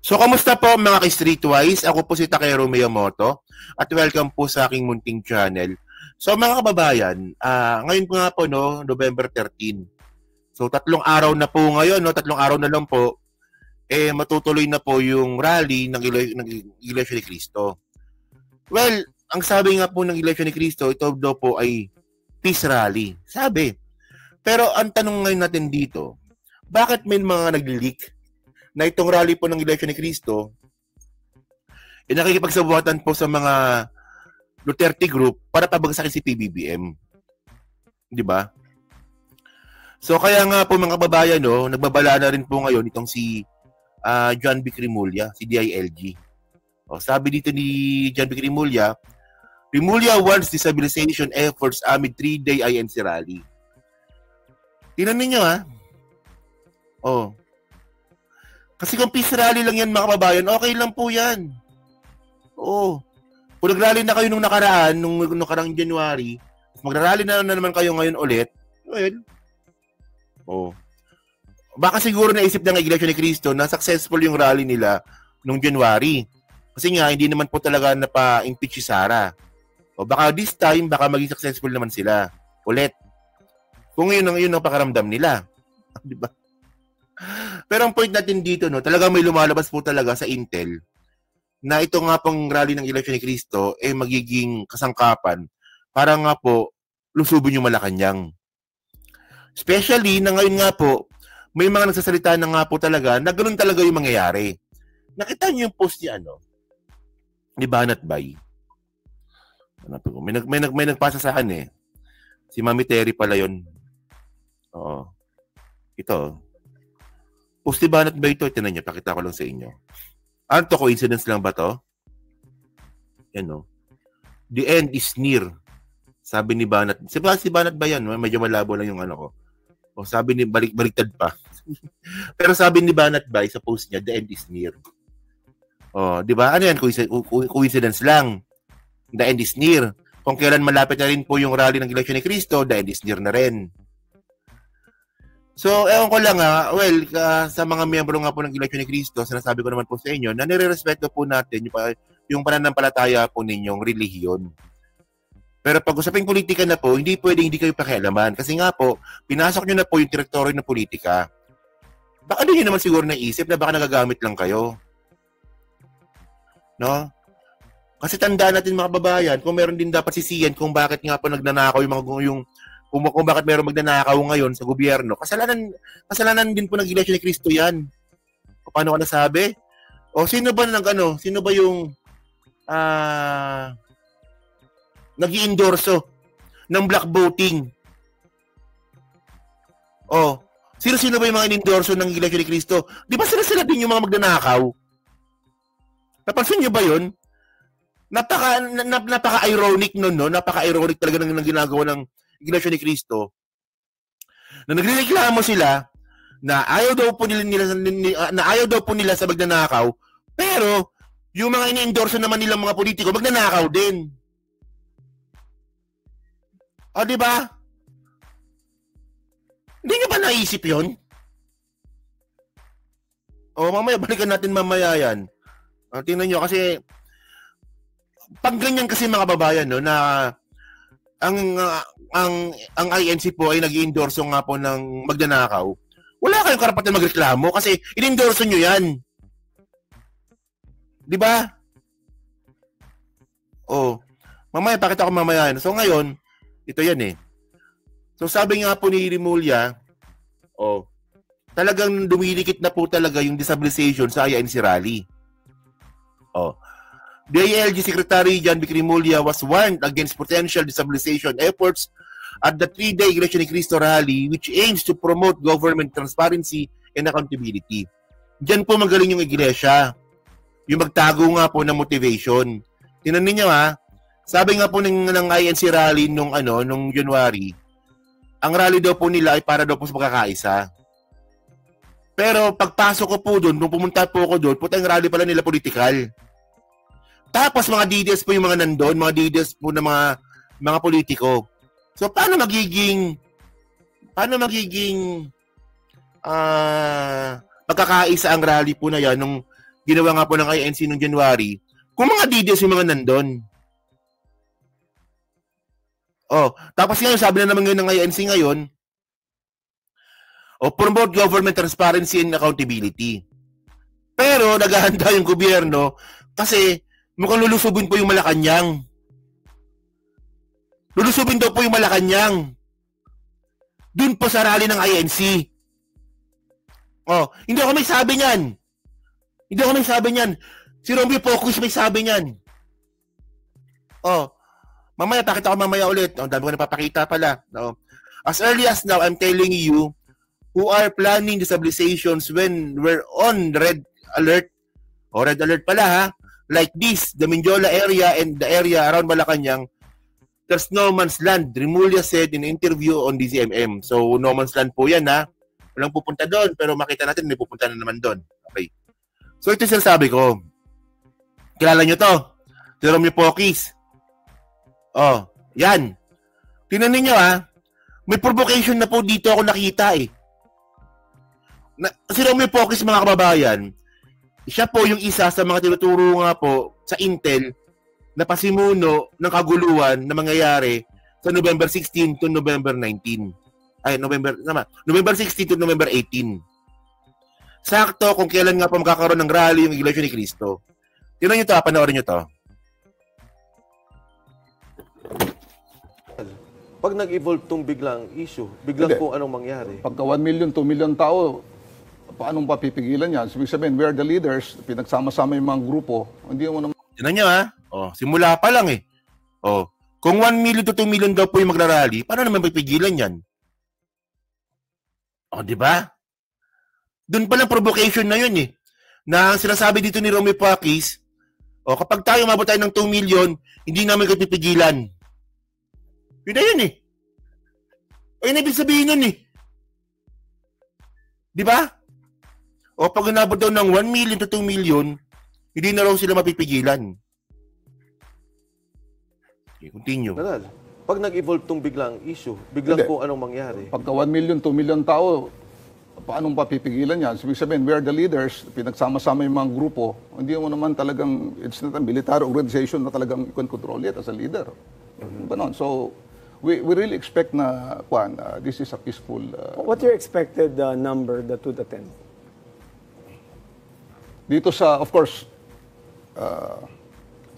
So, kamusta po mga ka-Streetwise? Ako po si Takero Miyamoto at welcome po sa aking munting channel. So, mga kababayan, ngayon po nga po, no, November 13. So, 3 araw na po ngayon, no, 3 araw na lang po, matutuloy na po yung rally ng Iglesia ni Cristo. Well, ang sabi nga po ng Iglesia ni Cristo, ito daw po ay peace rally. Sabi. Pero ang tanong ngayon natin dito, bakit may mga nag-leak na itong rally po ng Iglesia ni Cristo nakikipagsabuatan po sa mga Duterte group para pabagsakin si PBBM. Di ba? So kaya nga po mga kababayan, no, nagbabala na rin po ngayon itong si John B. Rimulya, si DILG. O, sabi dito ni John B. Rimulya wants destabilization efforts amid 3-day INC rally. Tingnan ninyo kasi kung peace rally lang yan mga kababayan, okay lang po yan. Oo. Kung nag-rally na kayo nung nakaraan, nung nakarang January, magra-rally na naman kayo ngayon ulit, baka siguro naisip ng Iglesia ni Cristo na successful yung rally nila nung January. Kasi nga, hindi naman po talaga napa-impeach si Sara. O baka this time, baka maging successful naman sila. Ulit. Kung yun ang pakaramdam nila. Di ba? Pero ang point natin dito, no, talaga may lumalabas po talaga sa Intel na ito nga pong rally ng Iglesia ni Cristo magiging kasangkapan para nga po lusubin yung Malacanang. Especially na ngayon nga po, may mga nagsasalita na nga po talaga na ganoon talaga yung mangyayari. Nakita niyo yung post ni Banat Bay. May nagpasa sa akin Si Mami Terry pala yun. Oo. Ito. Post ni Banat Bay ito. Tinan niyo, pakita ko lang sa inyo. Ano to? Coincidence lang ba to? Yan The end is near. Sabi ni Banat. Si Banat ba yan? Medyo malabo lang yung ko. O sabi ni baliktad pa. Pero sabi ni Banat Bay sa post niya, the end is near. Di ba? Ano yan? Coincidence lang. The end is near. Kung kailan malapit na rin po yung rally ng Iglesia ni Cristo, the end is near na rin. So, ewan ko lang sa mga miyembro nga po ng Iglesia ni Cristo, sinasabi ko naman po sa inyo na nire-respeto po natin yung pananampalataya po ninyong relihiyon. Pero pag usaping politika na po, hindi pwedeng hindi kayo pakialaman. Kasi nga po, pinasok nyo na po yung direktoryo ng politika. Baka din nyo naman siguro naisip na baka nagagamit lang kayo. No? Kasi tandaan natin mga babayan, kung meron din dapat sisiyan kung bakit nga po nagnanakaw kung bakit meron magnanakaw ngayon sa gobyerno, kasalanan din po ng Iglesia ni Cristo yan. O paano ka nasabi? O sino ba yung nag-i-endorso ng black voting? O, sino ba yung mga in-endorso ng Iglesia ni Cristo? Di ba sila din yung mga magnanakaw? Napansin nyo ba yun? Napaka-ironic nun, no? Napaka-ironic talaga ng ginagawa ng Iglesia ni Cristo na nagrereklamo sila na ayaw daw po nila sa magnanakaw, pero yung mga ini-endorse naman nilang mga politiko magnanakaw din. Di ba? Hindi nyo ba naisip yun? Mamaya balikan natin mamaya yan. Tingnan nyo kasi pag ganyan kasi mga babayan, no, na ang INC po ay nag-i-endorso nga po ng magnanakaw, wala kayong karapatan magreklamo kasi in-endorso nyo yan. Di ba? Mamaya, pakita ko mamaya yan. So ngayon, ito yan So sabi nga po ni Rimulya, talagang dumilikit na po talaga yung destabilization sa INC rally. DILG Secretary John B. Rimulya was warned against potential destabilization efforts at the 3-day Iglesia ni Cristo rally which aims to promote government transparency and accountability. Diyan po magaling yung Iglesia. Yung magtago nga po ng motivation. Tingnan niyo sabi nga po ng INC rally nung January, ang rally daw po nila ay para daw po sa pagkakaisa. Pero pagpasok ko po doon, nung pumunta po ako doon, putang rally pala nila political. Tapos mga DDS po yung mga nandun, mga DDS po na mga politiko. So paano magiging magkakaisa ang rally po na yan nung ginawa nga po ng INC noong January, kung mga DDS yung mga nandun. Tapos ngayon, sabi na naman ngayon ng INC ngayon, promote government transparency and accountability. Pero naghahanda yung gobyerno kasi mukhang lulusubin po yung Malacanang. Lulusubin daw po yung Malacanang. Doon po sa rally ng INC. Hindi ako may sabi niyan. Si Romeo Pocus may sabi niyan. Mamaya, pakita ko mamaya ulit. Dami ko napapakita pala. As early as now, I'm telling you, who are planning destabilizations when we're on red alert, red alert pala ha, like this, the Mindiola area and the area around Malacanang, there's no man's land, Remulla said in an interview on DZMM. So, no man's land po yan ha. Walang pupunta doon, pero makita natin may pupunta na naman doon. Okay. So, ito yung sinasabi ko. Kilala nyo to? Si Romeo Pocus. Yan. Tingnan niyo ha. May provocation na po dito ako nakita eh. Si Romeo Pocus, mga kababayan, siya po yung isa sa mga tinuturo nga po sa Intel na pasimuno ng kaguluhan na mangyayari sa November 16 to November 19. November 16 to November 18. Sakto kung kailan nga po magkakaroon ng rally yung Iglesia ni Cristo. Tingnan nyo to, panoorin nyo to. Pag nag-evolve tong biglang issue, biglang kung anong mangyari. Pagka 1 million, 2 million tao, paano papipigilan yan? Ibig sabihin, we are the leaders, pinagsama-sama yung mga grupo. Hindi mo naman... Tingnan nyo ha. Simula pa lang eh. Kung 1 million to 2 million daw po yung magrarally, paano naman pipigilan yan? Di ba? Doon pa lang provocation na yun eh. Na sinasabi dito ni Romeo Pocus, kapag tayo mabot tayo ng 2 million, hindi namin kayo pipigilan. Yun na yun eh. Ayun ibig sabihin nun eh. Di ba? Pag nabot daw ng 1 million to 2 million, hindi na raw sila mapipigilan. Okay, continue. Pag nag-evolve tong biglang issue, biglang kung anong mangyari. Pagka 1 million, 2 million tao, paano papipigilan yan? Ibig sabihin, we are the leaders, pinagsama-sama yung mga grupo. Hindi mo naman talagang, it's not a military organization na talagang you can control it as a leader. Ganon. So, we really expect na, this is a peaceful... What's your expected number, the 2 to 10? Dito sa, of course,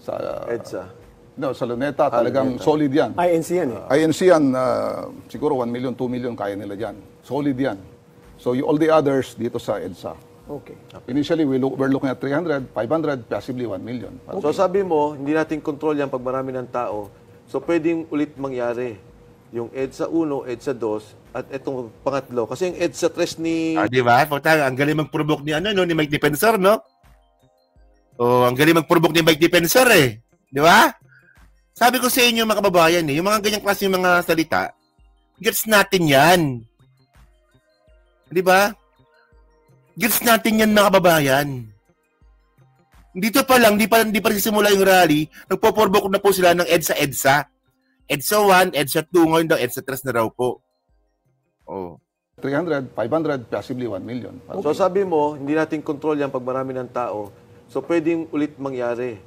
sa... EDSA. Sa Luneta, talagang solid yan. INC yan eh. INC yan, siguro 1 million, 2 million, kaya nila dyan. Solid yan. So, all the others dito sa EDSA. Okay. Initially, we're looking at 300, 500, possibly 1 million. Okay. So, sabi mo, hindi natin control yan pag marami ng tao. So, pwedeng ulit mangyari yung EDSA 1, EDSA 2, at itong pangatlo. Kasi yung EDSA 3 ni... Di ba? Ang galing mag-provoke ni ni Mike Defensor, no? Ang galing mag-provoke ni Mike Defensor eh. Di ba? Sabi ko sa inyo, mga kababayan yung mga ganyang klase yung mga salita, gets natin yan. Di ba? Gets natin yan, mga kababayan. Dito pa lang, di pa sisimula yung rally, nagpo-provoke na po sila ng EDSA. EDSA 1, EDSA 2, ngayon daw, EDSA 3 na raw po. 300, 500, possibly 1 million. Okay. So sabi mo, hindi natin control yan pag marami ng tao. So pwedeng ulit mangyari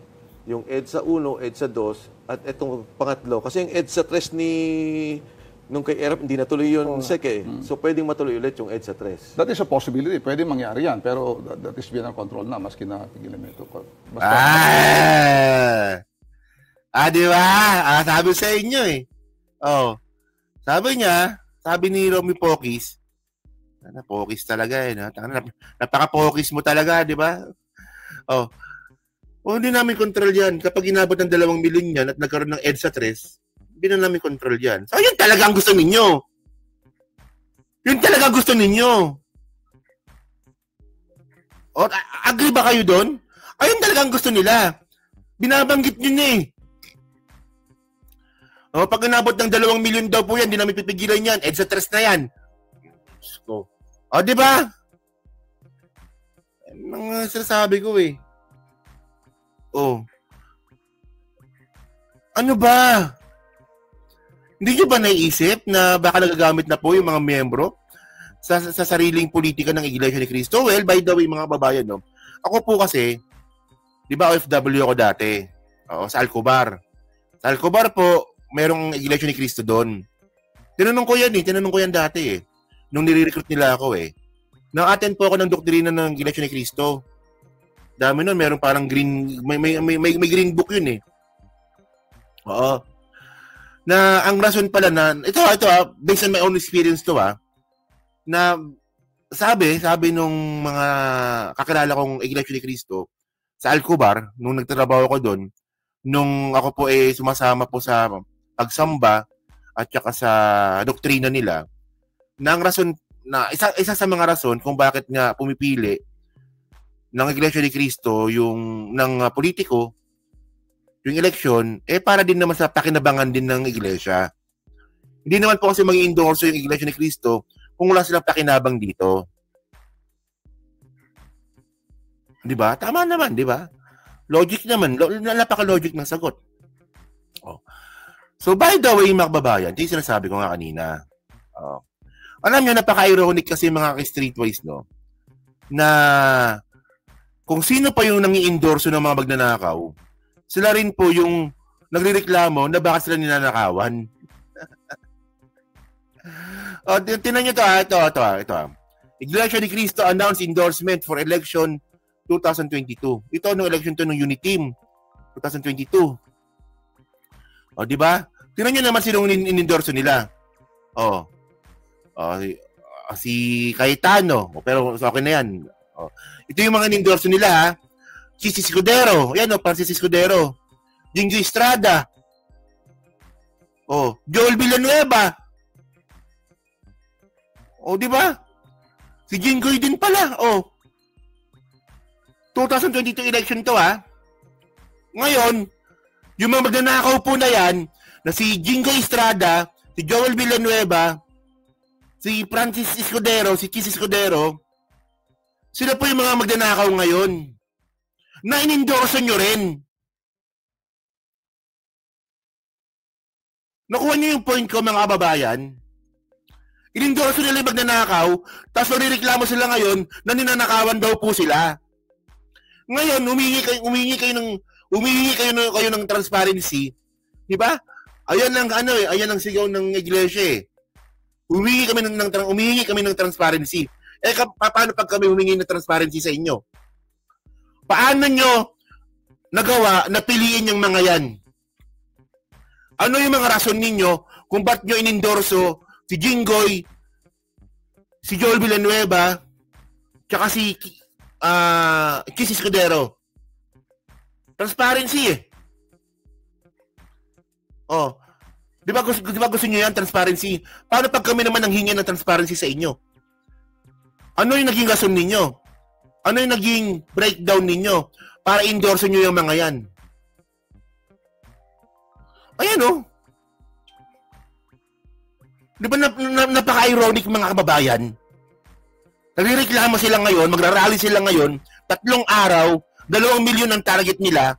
yung EDSA 1, EDSA 2, at itong pangatlo. Kasi yung EDSA 3 nung kay Erap, hindi natuloy yun So pwedeng matuloy ulit yung EDSA 3. That is a possibility. Pwede mangyari yan. Pero that is beyond control na. Maski na pigilan mo ito. Di ba? Sabi sa inyo eh. Sabi ni Romeo Pocus, Pocus talaga eh. Napaka-Pocus mo talaga, di ba? Hindi namin control yan. Kapag inabot ng 2 milyon yan at nagkaroon ng EDSA 3, hindi na namin control yan. So, yun talaga ang gusto ninyo. Yun talaga gusto ninyo. Agree ba kayo doon? Ayun talaga ang gusto nila. Binabanggit nyo na eh. Pag inabot ng 2 milyon daw po yan, hindi namin pipigilan yan. EDSA 3 na yan. Di ba? Mga sinasabi ko eh. Ano ba? Hindi nyo ba naiisip na baka nagagamit na po yung mga miyembro sa sariling politika ng Iglesia ni Cristo? Well, by the way, mga babayan, Ako po kasi, di ba OFW ako dati? Oo, sa Alcobar. Sa Alcobar po, mayroong Iglesia ni Cristo doon. Tinanong ko yan dati eh. Nung nire-recruit nila ako eh. Na-attend po ako ng doktrina ng Iglesia ni Cristo. Dami nun, meron parang green, may green book yun eh. Oo. Na ang rason pala na, ito based on my own experience to na sabi nung mga kakilala kong Iglesia ni Cristo sa Alcobar, nung nagtatrabaho ko doon, nung ako po sumasama po sa pagsamba at saka sa doktrina nila, na ang rason, na isa sa mga rason kung bakit nga pumipili ng Iglesia ni Cristo yung ng politiko yung election, para din naman sa pakinabangan din ng Iglesia. Hindi naman po kasi mag-endorso yung Iglesia ni Cristo kung wala silang pakinabang dito. Di ba? Tama naman, di ba? Logic naman. Napaka-logic ng sagot. Oh. So, by the way, mga kababayan, ito yung sinasabi ko nga kanina. Alam nyo, napaka-ironic kasi mga streetwise, no? Na kung sino pa yung nang-i-endorso ng mga magnanakaw, sila rin po yung nagrereklamo na bakit sila ninanakawan. Tinan nyo ito. Iglesia ni Cristo announced endorsement for election 2022. Ito nung election to ng Uniteam 2022. Di ba? Tinan nyo naman sinong in-endorso nila. Si Cayetano. Pero okay na yan. Ito yung mga in-endorso nila, ha? Si Escudero. Yan, Francis Escudero. Jingo Estrada. Joel Villanueva. Di ba? Si Jinggoy din pala. 2022 election to, ha? Ngayon, yung mga magnanakaw po na yan, na si Jingoy Estrada, si Joel Villanueva, si Francis Escudero, si Chis Escudero, sila po yung mga magnanakaw ngayon na in-endorso nyo rin. Nakuha nyo yung point ko, mga kababayan? In-endorso nila yung magnanakaw, tapos narireklamo sila ngayon na ninanakawan daw po sila. Ngayon, humingi kayo ng transparency, di ba? Ayan ang sigaw ng iglesia eh. Humingi kami ng transparency. Paano pag kami humingi ng transparency sa inyo? Paano nyo nagawa na piliin yung mga yan? Ano yung mga rason ninyo kung ba't nyo inendorso si Jinggoy, si Joel Villanueva, tsaka si Chis Escudero? Transparency eh. Di ba gusto nyo yan, transparency? Paano pag kami naman nanghingi ng transparency sa inyo? Ano yung naging rason ninyo? Ano yung naging breakdown ninyo para endorso nyo yung mga yan? Ayan Di ba napaka-ironic mga kababayan? Nagrereklamo sila ngayon, magrarally sila ngayon, 3 araw, 2 milyon ang target nila,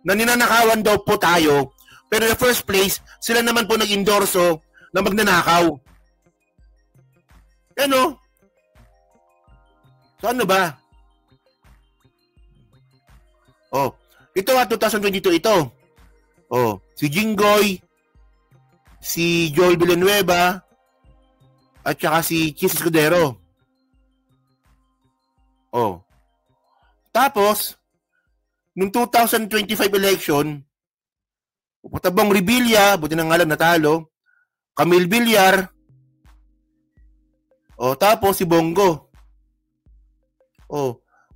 na ninanakawan daw po tayo, pero in the first place, sila naman po nag-endorso na magnanakaw. So ano ba? Ito 2022 ito. Si Jinggoy, si Joel Villanueva, at saka si Chis Escudero. Tapos, nung 2025 election, Tabong Revilla, buti na nga lang natalo, Camille Villar, tapos si Bongo.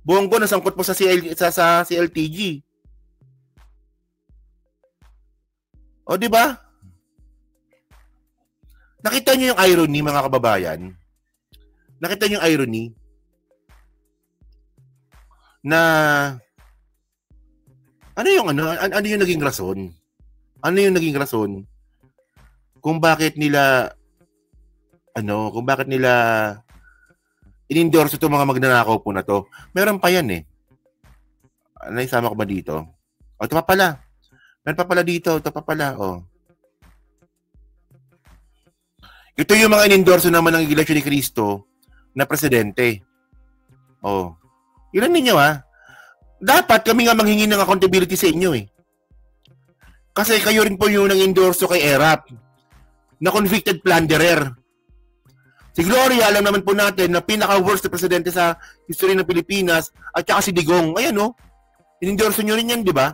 Bongo nasangkot po sa CLTG. Di ba? Nakita niyo yung irony, mga kababayan? Nakita niyo yung irony na ano yung naging rason? Ano yung naging rason kung bakit nila in-endorse itong mga magnanakaw po na to? Meron pa yan eh. Naisama ko ba dito? Ito pa pala. Meron pa pala dito. Ito pa pala. Ito yung mga in-endorse naman ng Iglesia ni Cristo na presidente. Ilan ninyo dapat kami nga manghingi ng accountability sa inyo eh. Kasi kayo rin po yung nang-endorso kay ERAP na convicted plunderer. Si Gloria, alam naman po natin na pinaka-worst na presidente sa history ng Pilipinas at saka si Digong. Ayan in-endorso nyo rin yan, di ba?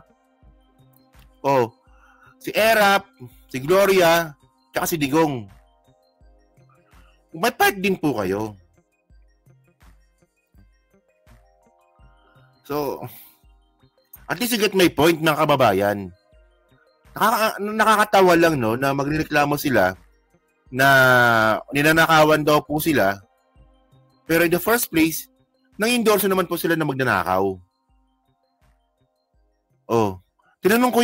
Si ERAP, si Gloria, tsaka si Digong. May part din po kayo. So, at least you get my point, mga kababayan. Nakakatawa lang, no, na magrereklamo sila na ninanakawan daw po sila. Pero in the first place, nang-endorso naman po sila na magnanakaw. Tinanong ko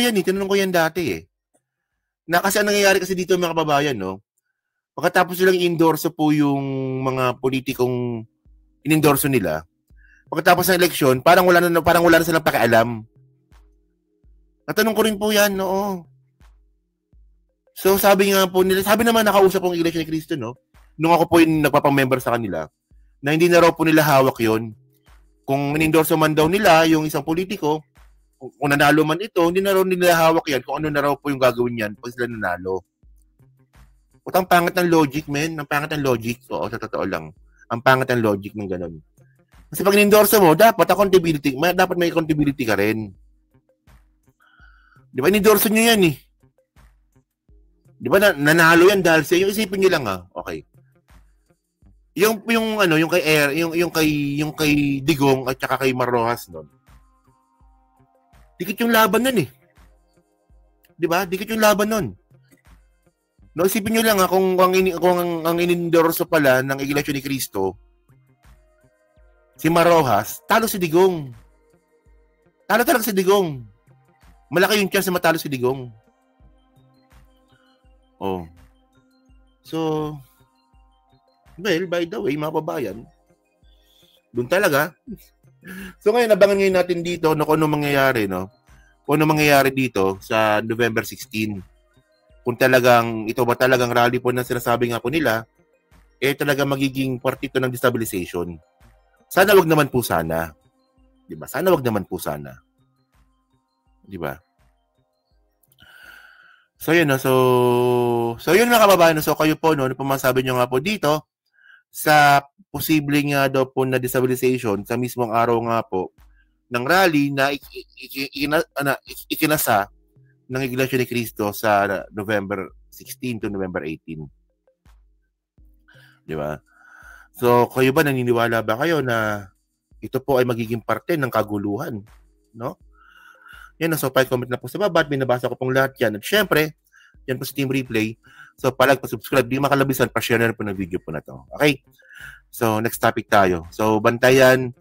yan dati eh. Na kasi ang nangyayari kasi dito mga kababayan, no, pagkatapos silang i-endorso po yung mga politikong in-endorso nila, pagkatapos ng eleksyon, parang wala na silang pakialam. Natanong ko rin po yan, no. So sabi naman nakausap ko ng Iglesia ni Cristo, no, nung ako po yung nagpapang-member sa kanila, na hindi na raw po nila hawak yon. Kung in-endorso man daw nila yung isang politiko, kung nanalo man ito, hindi na raw nila hawak yan kung ano na raw po yung gagawin yan pag sila nanalo. Ang pangit ng logic, men. Ang pangit ng logic. Oo, sa totoo lang. Ang pangit ng logic ng ganun. Kasi pag in-endorso mo, dapat may accountability ka rin. Di ba, in-endorso nyo yan eh. Di ba, nanalo yan dahil sa yung isipin nyo lang okay. Yung kay Digong at saka kay Marrojas nun. Dikit yung laban nun eh. Di ba? Dikit yung laban nun. No, isipin nyo lang kung ang in-endorso pala ng Iglesia ni Cristo, si Marrojas, talo si Digong. Talo talaga si Digong. Malaki yung chance na matalo si Digong. So, well, by the way, mga babayan, doon talaga. So ngayon, abangan ngayon natin dito kung ano mangyayari, no? Kung ano mangyayari dito sa November 16. Kung ito ba talagang rally po na sinasabi nga po nila, talaga magiging partito ng destabilization. Sana wag naman po sana. Diba? Sana wag naman po sana. Diba? So yun, no? So yun mga kababayan, so kayo po, no? Ano pa masabi nyo nga po dito sa posibleng nga daw po na destabilization sa mismong araw nga po ng rally na ikinasa ng Iglesia ni Cristo sa November 16 to November 18. Di ba? So, kayo ba, naniniwala ba kayo na ito po ay magiging parte ng kaguluhan? No? Yan, so pa-comment na po sa baba at binabasa ko pong lahat yan. At syempre, yan po sa Team Replay. So, pa-subscribe, di makalabisan, pa-share na po ng video po na to. Okay? So, next topic tayo. So, bantayan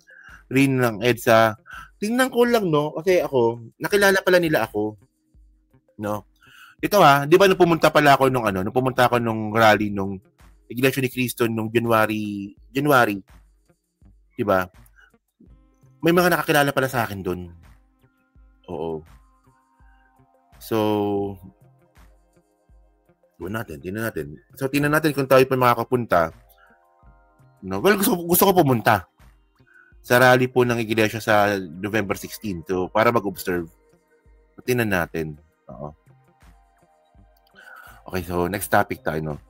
rin ng EDSA. Tingnan ko lang, no? Kasi ako, nakilala pala nila ako. No? Ito di ba nung pumunta ako nung rally nung Iglesia ni Cristo nung January, 'di ba? May mga nakakilala pala sa akin doon. Oo. So, tingnan natin. So, tingnan natin kung tayo pa makakapunta. No? Well, gusto ko pumunta sa rally po ng Iglesia sa November 16 para mag-observe. So, tingnan natin. Oo. Okay, so next topic tayo, no?